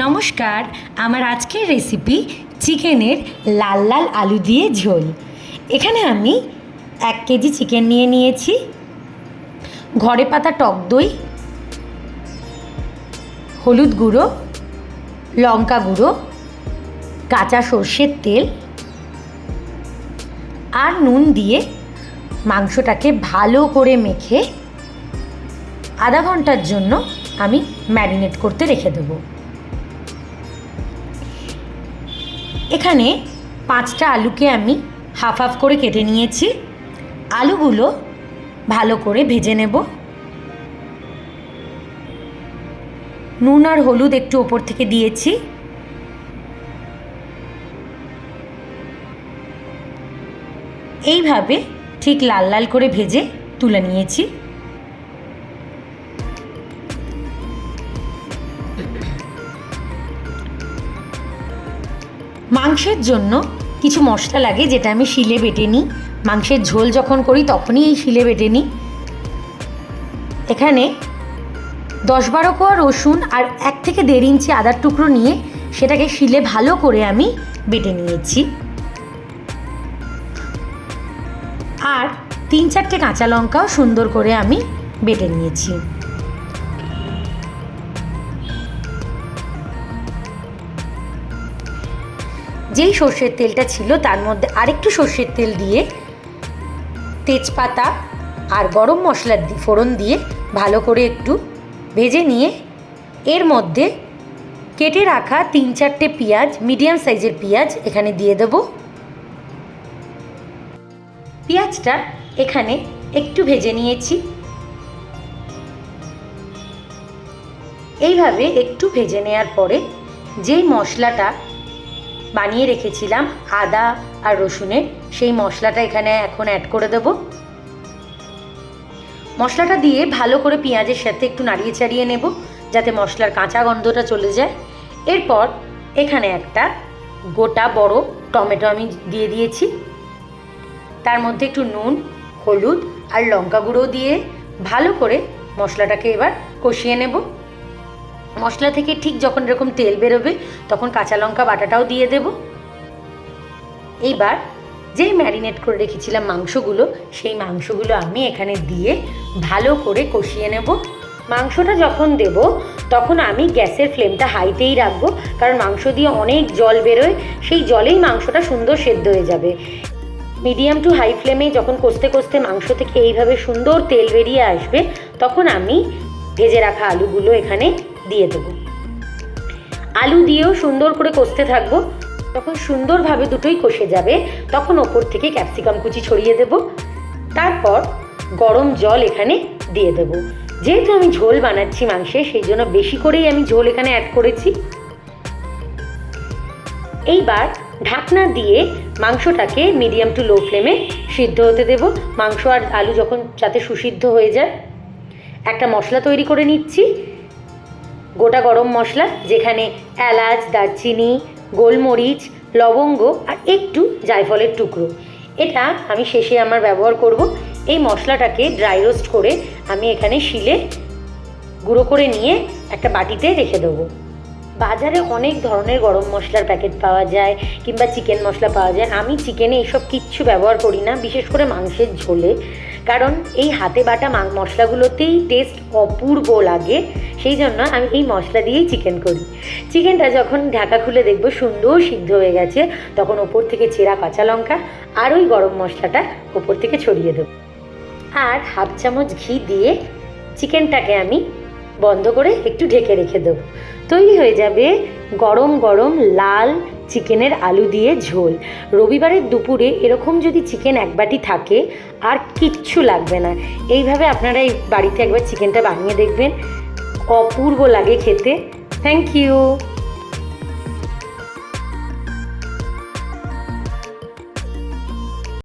নমস্কার, আমার আজকের রেসিপি চিকেনের লাল লাল আলু দিয়ে ঝোল। এখানে আমি 1 কেজি চিকেন নিয়ে নিয়েছি, ঘরে পাতা টক দই, হলুদ গুঁড়ো, লঙ্কা গুঁড়ো, কাঁচা সর্ষের তেল আর নুন দিয়ে মাংসটাকে ভালো করে মেখে আধা ঘন্টার জন্য আমি ম্যারিনেট করতে রেখে দেবো। এখানে 5টা আলুকে আমি হাফ হাফ করে কেটে নিয়েছি। আলুগুলো ভালো করে ভেজে নেব। নুন আর হলুদ একটু ওপর থেকে দিয়েছি। এইভাবে ঠিক লাল লাল করে ভেজে তুলে নিয়েছি। মাংসের জন্য কিছু মশলা লাগে, যেটা আমি শিলে বেটে নিই। মাংসের ঝোল যখন করি তখনই এই শিলে বেটে নিই। এখানে 10-12 কোয়া রসুন আর 1 থেকে 1.5 ইঞ্চি আদার টুকরো নিয়ে সেটাকে শিলে ভালো করে আমি বেটে নিয়েছি। আর 3-4টে কাঁচা লঙ্কাও সুন্দর করে আমি বেটে নিয়েছি। যেই সর্ষের তেলটা ছিল তার মধ্যে আরেকটু সর্ষের তেল দিয়ে তেজপাতা আর গরম মশলার ফোড়ন দিয়ে ভালো করে একটু ভেজে নিয়ে এর মধ্যে কেটে রাখা 3-4টে পেঁয়াজ, মিডিয়াম সাইজের পেঁয়াজ এখানে দিয়ে দেব। পেঁয়াজটা এখানে একটু ভেজে নিয়েছি। এইভাবে একটু ভেজে নেওয়ার পরে যেই মশলাটা বানিয়ে রেখেছিলাম আদা আর রসুনের, সেই মশলাটা এখানে এখন অ্যাড করে দেব। মশলাটা দিয়ে ভালো করে পেঁয়াজের সাথে একটু নাড়িয়ে চাড়িয়ে নেব, যাতে মশলার কাঁচা গন্ধটা চলে যায়। এরপর এখানে একটা গোটা বড় টমেটো আমি দিয়ে দিয়েছি। তার মধ্যে একটু নুন, হলুদ আর লঙ্কা গুঁড়ো দিয়ে ভালো করে মশলাটাকে এবার কষিয়ে নেব। মশলা থেকে ঠিক যখন এরকম তেল বেরোবে তখন কাঁচা লঙ্কা বাটাটাও দিয়ে দেব। এইবার যেই ম্যারিনেট করে রেখেছিলাম মাংসগুলো, সেই মাংসগুলো আমি এখানে দিয়ে ভালো করে কষিয়ে নেব। মাংসটা যখন দেব তখন আমি গ্যাসের ফ্লেমটা হাইতেই রাখবো, কারণ মাংস দিয়ে অনেক জল বেরোয়, সেই জলেই মাংসটা সুন্দর সেদ্ধ হয়ে যাবে। মিডিয়াম টু হাই ফ্লেমে যখন কষতে কষতে মাংস থেকে এইভাবে সুন্দর তেল বেরিয়ে আসবে, তখন আমি ভেজে রাখা আলুগুলো এখানে দিয়ে দেবো। আলু দিয়েও সুন্দর করে কষতে থাকবো। যখন সুন্দরভাবে দুটোই কষে যাবে তখন ওপর থেকে ক্যাপসিকাম কুচি ছড়িয়ে দেব। তারপর গরম জল এখানে দিয়ে দেব। যেহেতু আমি ঝোল বানাচ্ছি মাংসে, সেই জন্য বেশি করেই আমি ঝোল এখানে অ্যাড করেছি। এইবার ঢাকনা দিয়ে মাংসটাকে মিডিয়াম টু লো ফ্লেমে সিদ্ধ হতে দেব। মাংস আর আলু যখন যাতে সুসিদ্ধ হয়ে যায়, একটা মশলা তৈরি করে নিচ্ছি। গোটা গরম মশলা, যেখানে এলাচ, দারচিনি, গোলমরিচ, লবঙ্গ আর একটু জায়ফলের টুকরো, এটা আমি শেষে আমার ব্যবহার করব। এই মশলাটাকে ড্রাই রোস্ট করে আমি এখানে শিলে গুঁড়ো করে নিয়ে একটা বাটিতে রেখে দেবো। বাজারে অনেক ধরনের গরম মশলার প্যাকেট পাওয়া যায় কিংবা চিকেন মশলা পাওয়া যায়। আমি চিকেনে এইসব কিচ্ছু ব্যবহার করি না, বিশেষ করে মাংসের ঝোলে, কারণ এই হাতে বাটা মশলাগুলোতেই টেস্ট অপূর্ব লাগে। সেই জন্য আমি এই মশলা দিয়েই চিকেন করি। চিকেনটা যখন ঢাকা খুলে দেখব সুন্দর সিদ্ধ হয়ে গেছে, তখন ওপর থেকে চেরা কাঁচা লঙ্কা আর ওই গরম মশলাটা ওপর থেকে ছড়িয়ে দেব। আর হাফ চামচ ঘি দিয়ে চিকেনটাকে আমি বন্ধ করে একটু ঢেকে রেখে দেবো। তৈরি হয়ে যাবে গরম গরম লাল চিকেনের আলু দিয়ে ঝোল। রবিবারের দুপুরে এরকম যদি চিকেন 1 বাটি থাকে আর কিচ্ছু লাগবে না। এইভাবে আপনারা এই বাড়িতে একবার চিকেনটা বানিয়ে দেখবেন, অপূর্ব লাগে খেতে। Thank you.